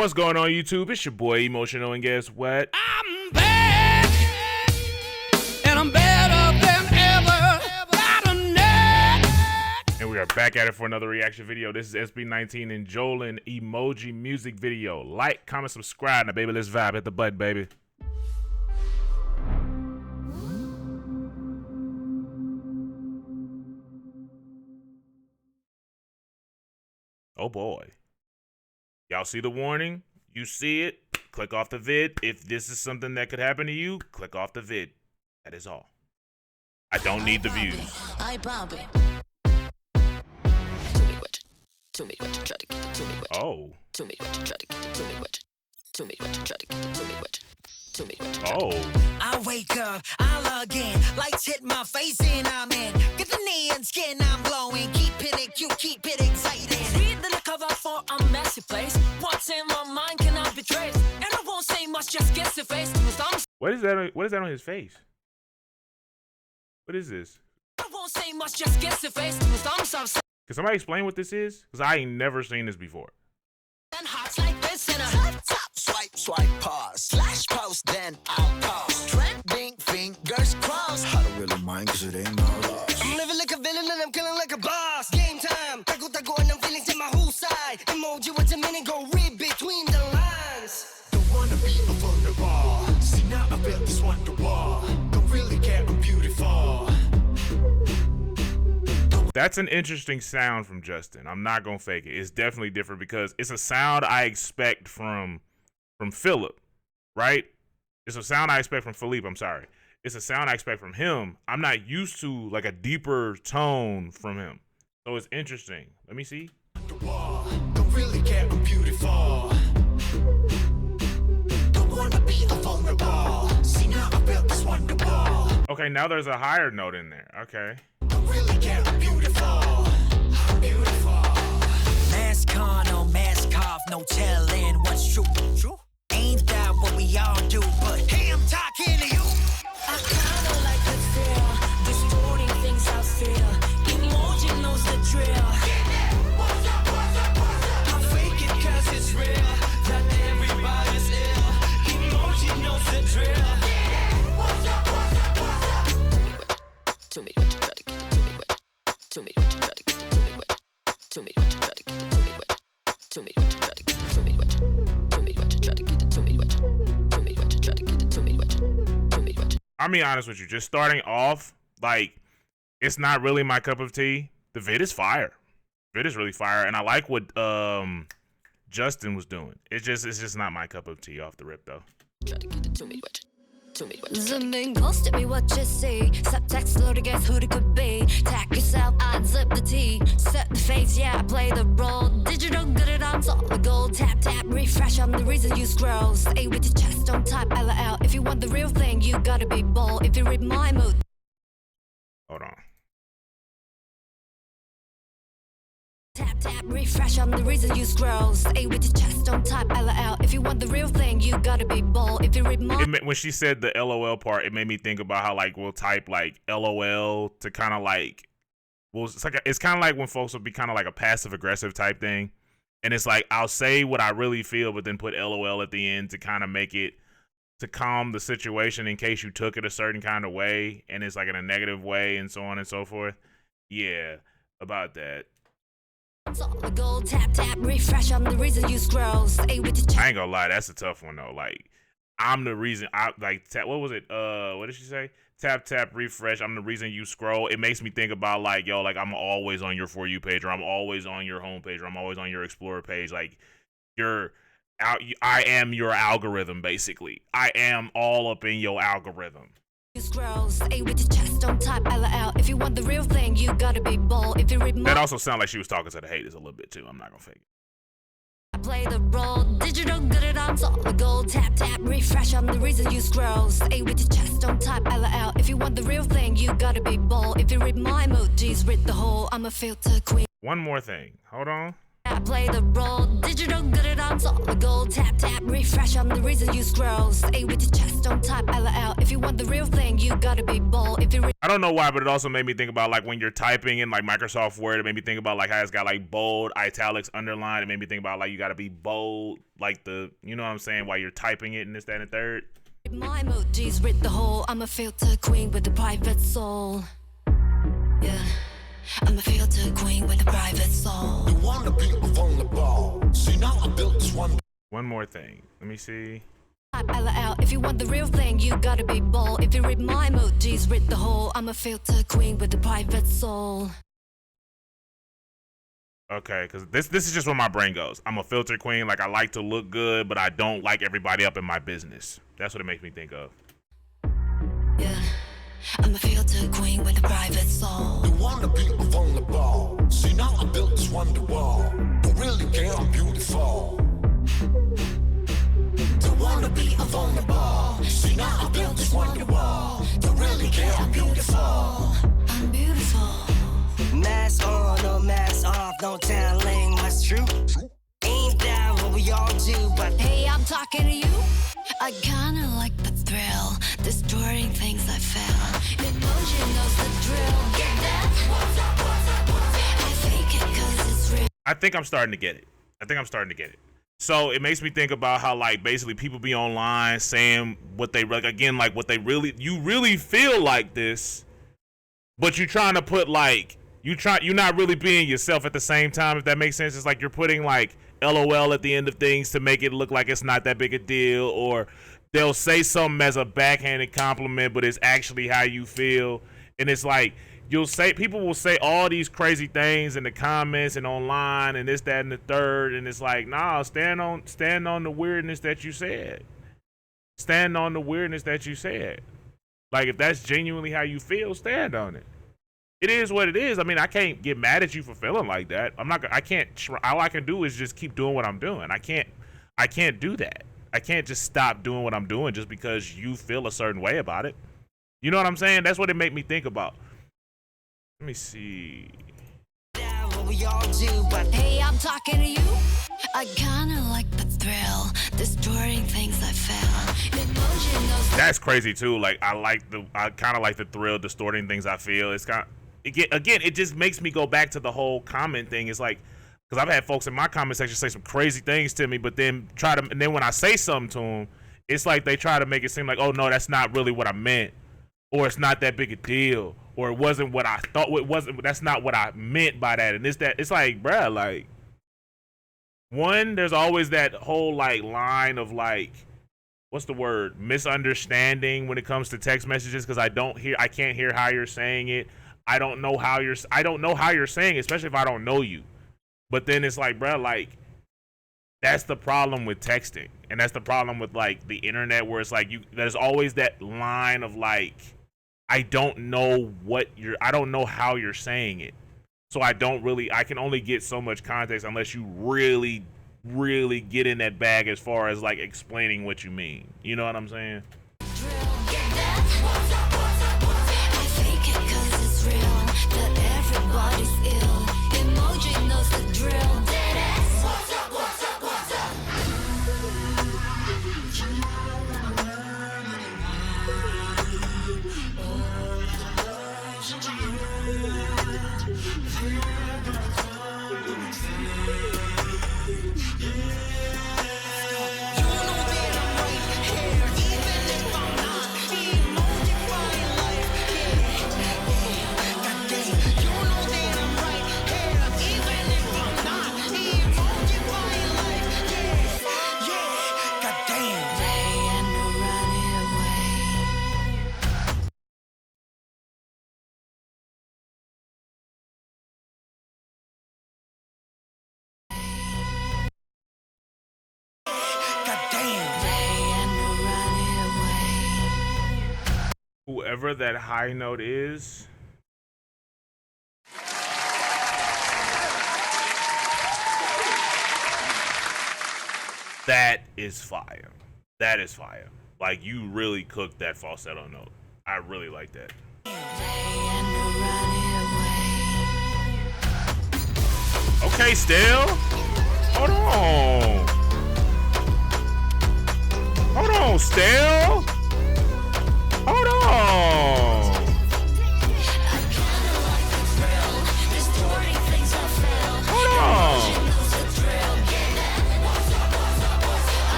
What's going on, YouTube? It's your boy Emotional, and guess what? I'm back, and I'm better than ever. Got a neck. And we are back at it for another reaction video. This is SB19 and Jolin Emoji music video. Like, comment, subscribe. Now, baby, let's vibe. Hit the button, baby. Oh boy. Y'all see the warning? You see it? Click off the vid. If this is something that could happen to you, click off the vid. That is all. I don't need the views. I pop it. Tell me what to try to get it. Tell me what. Oh. Tell me what to try to get it. Tell me what. Tell me what to try to get it. Tell me what. Tell me what to try to get it. Oh. I wake up, I log in, lights hit my face and I'm in. Get the neon skin, I'm glowing. Keep it cute, keep it exciting. Read the cover for a messy place. What's in my mind cannot be traced. And I won't say much, just guess the face. What is that? What is that on his face? What is this? I won't say much, just guess the face. Can somebody explain what this is? Because I ain't never seen this before. And hearts like this in a tap, swipe, swipe, pause. Slash post, then I'll pause. Trending fingers crossed. I don't really mind cause it ain't my loss. I'm living like a villain and I'm killing like a boss. Game time, tago and I'm feeling to my whole side. Emoji, what's a minute, go read between the lines. Don't wanna be a vulnerable. See now I built this wonder wall. Don't really care, I'm beautiful. That's an interesting sound from Justin. I'm not gonna fake it. It's definitely different because it's a sound I expect from Philip, right? It's a sound I expect from Philippe, I'm sorry. It's a sound I expect from him. I'm not used to like a deeper tone from him. So it's interesting. Let me see. Don't really care, I'm beautiful. Don't wanna be a vulnerable. See now I built this wonder wall. Okay, now there's a higher note in there. Okay. Don't really care, I'm beautiful. I'm beautiful. Mask on, no mask off, no telling what's true. True? Ain't that what we all do? But hey, I'm talking to you. I kinda like the feel, distorting things I feel. Emoji knows the drill. I fake it cause it's real, that everybody's ill. Emoji knows the drill. Tell me what to try to get. Tell me what to try to get. Tell me what to try to get. Tell me what. Tell me what to try to get. Tell me what. Tell me what to try to get. Tell me what. Tell me what to try to get. Tell me what. Tell me what. I'll be honest with you. Just starting off, like, it's not really my cup of tea. The vid is fire. The vid is really fire, and I like what Justin was doing. It's just not my cup of tea off the rip though. Try to get it. Tell me what. Zoom in close to me, what you see. Subtext, slow to guess who it could be. Tack yourself, unzip the T. Set the face, yeah, I play the role. Digital, good it on solid gold. Tap, tap, refresh, I'm the reason you scroll. Stay with your chest, don't type LOL. If you want the real thing, you gotta be bold. If you read my mood. Hold on. Tap, tap, refresh, I'm the reason you scroll. Stay with your chest, don't type LOL. If you want the real thing, you gotta be bold. If you read my When she said the LOL part, it made me think about how like we'll type like LOL to kind of like, well, it's kind of like when folks will be kind of like a passive aggressive type thing, and it's like I'll say what I really feel, but then put LOL at the end to kind of make it to calm the situation in case you took it a certain kind of way and it's like in a negative way and so on and so forth. Yeah, about that. solid gold. Tap, tap, refresh, I'm the reason you scroll. Stay with your chest. I ain't gonna lie, that's a tough one though. Like, I'm the reason. I like what was it? What did she say? Tap, tap, refresh. I'm the reason you scroll. It makes me think about like, yo, like I'm always on your For You page, or I'm always on your home page, or I'm always on your Explorer page. Like, I am your algorithm, basically. I am all up in your algorithm. You scroll, stay with your chest, don't type LOL. If you want the real thing, you gotta be bold. If you read my That also sounds like she was talking to the haters a little bit too. I'm not gonna fake it. I play the role. Digital, good it on solid gold. Tap, tap, refresh, I'm the reason you scroll. Stay with your chest, don't type LOL. If you want the real thing, you gotta be bold. If you read my emojis, read the whole. I'm a filter queen. One more thing. Hold on. play the role. Digital good it on solid gold. Tap tap refresh, I'm the reason you scroll. Stay with your chest, don't type LL. If you want the real thing, you gotta be bold. If you I don't know why, but it also made me think about like when you're typing in like Microsoft Word, it made me think about like how it's got like bold, italics, underline. It made me think about like you gotta be bold, like the, you know what I'm saying, while you're typing it and this, that, and the third. my emojis read the whole. I'm a filter queen with a private soul. Yeah, I'm a filter queen with a private soul. You wanna be on the ball. See now I built this one. One more thing. Let me see. LL, if you want the real thing, you gotta be bold. If you read my emojis, read the whole. I'm a filter queen with a private soul. Okay, because this is just where my brain goes. I'm a filter queen. Like, I like to look good, but I don't like everybody up in my business. That's what it makes me think of. Yeah, I'm a filter queen with a private soul. You wanna be on the ball. See now I built this wonder wall. Don't really care, I'm beautiful. Don't wanna be on the ball. See now I built this wonder wall. Don't really care, I'm beautiful. I'm beautiful. Mask on or mask off, no telling what's true. Ain't that what we all do, but Hey, I'm talking to you. I kinda like the thrill, distorting things I felt. Emoji knows the drill. Get that? I fake it 'cause it's real. I think I'm starting to get it. So it makes me think about how like basically people be online saying what they like, again, like what they really, you really feel like this, but you're trying to put like, you're not really being yourself at the same time, if that makes sense. It's like you're putting like LOL at the end of things to make it look like it's not that big a deal, or they'll say something as a backhanded compliment, but it's actually how you feel. And it's like, people will say all these crazy things in the comments and online and this, that, and the third. And it's like, nah, stand on the weirdness that you said. Stand on the weirdness that you said. Like, if that's genuinely how you feel, stand on it. It is what it is. I mean, I can't get mad at you for feeling like that. All I can do is just keep doing what I'm doing. I can't do that. I can't just stop doing what I'm doing just because you feel a certain way about it. You know what I'm saying? That's what it made me think about. Let me see. that what we all do, but Hey, I'm talking to you. I kinda like the thrill, distorting things I felt. Emoji knows the That's crazy too. Like I kind of like the thrill, distorting things I feel. It's again, it just makes me go back to the whole comment thing. It's like, because I've had folks in my comment section say some crazy things to me, but then then when I say something to them, it's like they try to make it seem like, oh no, that's not really what I meant, or it's not that big a deal, or it wasn't what I thought. That's not what I meant by that. And it's like, bruh, like, one, there's always that whole like line of like, what's the word, misunderstanding when it comes to text messages, because I can't hear how you're saying it. I don't know how you're saying it, especially if I don't know you. But then it's like, bruh, like, that's the problem with texting, and that's the problem with like the internet, where it's like there's always that line of like, I don't know how you're saying it. So I can only get so much context unless you really, really get in that bag as far as like explaining what you mean. You know what I'm saying? drill. Get that? I fake it 'cause it's real, that everybody's ill. Emoji knows the drill. Dead ass. What's up? What's up? What's up? goddamn. Day and running away. Goddamn. Day and running away. Whoever that high note is, that is fire. That is fire. Like, you really cooked that falsetto note. I really like that. Day and running away. Okay, still. Hold on. Hold on, Stell. Hold on. Hold on.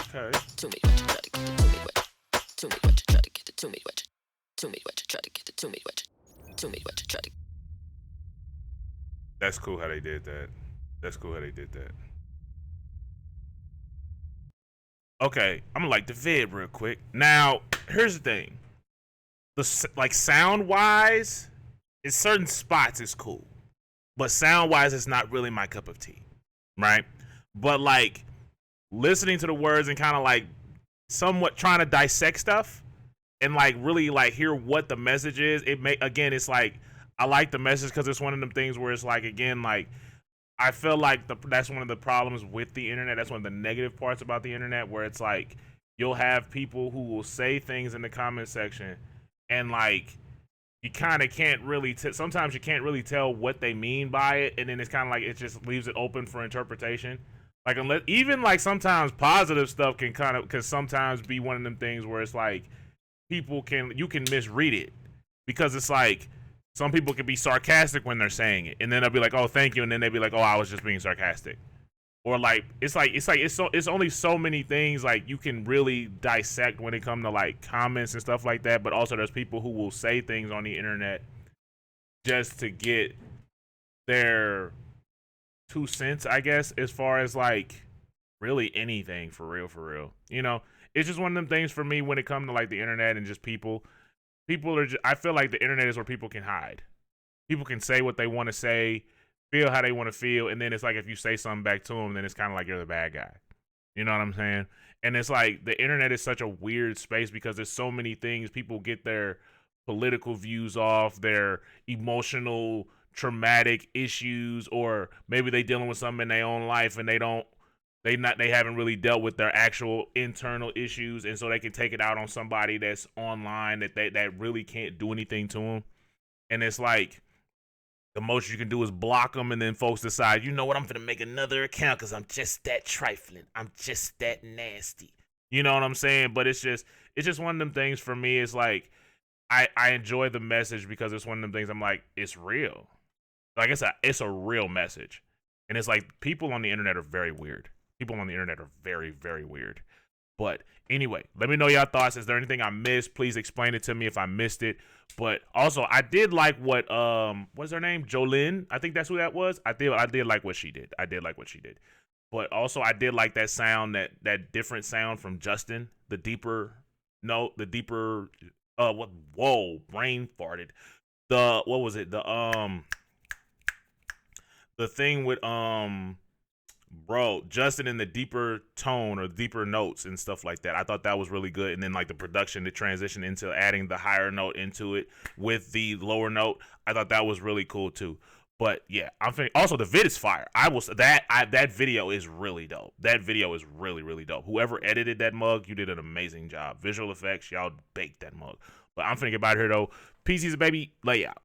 Okay. That's cool how they did that. That's cool how they did that. Okay, I'm gonna like the vid real quick. Now, here's the thing. Like sound wise, in certain spots it's cool, but sound wise, it's not really my cup of tea, right? But like listening to the words and kind of like somewhat trying to dissect stuff and like really like hear what the message is. Again, it's like I like the message because it's one of them things where it's like again like I feel like that's one of the problems with the internet. That's one of the negative parts about the internet, where it's like you'll have people who will say things in the comment section, and like you kind of can't really. Sometimes you can't really tell what they mean by it, and then it's kind of like it just leaves it open for interpretation. Like unless even like sometimes positive stuff can sometimes be one of them things where it's like you can misread it because it's like. Some people can be sarcastic when they're saying it, and then they'll be like, "Oh, thank you," and then they'll be like, "Oh, I was just being sarcastic," or like it's only so many things like you can really dissect when it comes to like comments and stuff like that. But also, there's people who will say things on the internet just to get their 2 cents, I guess, as far as like really anything for real. You know, it's just one of them things for me when it comes to like the internet and just people. I feel like the internet is where people can hide. People can say what they want to say, feel how they want to feel, and then it's like if you say something back to them, then it's kind of like you're the bad guy. You know what I'm saying? And it's like the internet is such a weird space because there's so many things. People get their political views off, their emotional, traumatic issues, or maybe they dealing with something in their own life and they haven't really dealt with their actual internal issues, and so they can take it out on somebody that's online that really can't do anything to them. And it's like the most you can do is block them, and then folks decide, you know what, I'm gonna make another account because I'm just that trifling, I'm just that nasty. You know what I'm saying? But it's just one of them things for me. It's like I enjoy the message because it's one of them things. I'm like, it's real. Like it's a real message, and it's like people on the internet are very weird. People on the internet are very, very weird. But anyway, let me know your thoughts. Is there anything I missed? Please explain it to me if I missed it. But also, I did like what's her name? Jolin. I think that's who that was. I did like what she did. But also, I did like that sound, that different sound from Justin. The deeper note, whoa, brain farted. What was it? The thing with Justin in the deeper tone or deeper notes and stuff like that. I thought that was really good. And then like the production, the transition into adding the higher note into it with the lower note, I thought that was really cool too. But yeah, also the vid is fire. That video is really dope. That video is really, really dope. Whoever edited that mug, you did an amazing job. Visual effects, y'all baked that mug. But I'm finna get out of here though. PC's a baby, layout.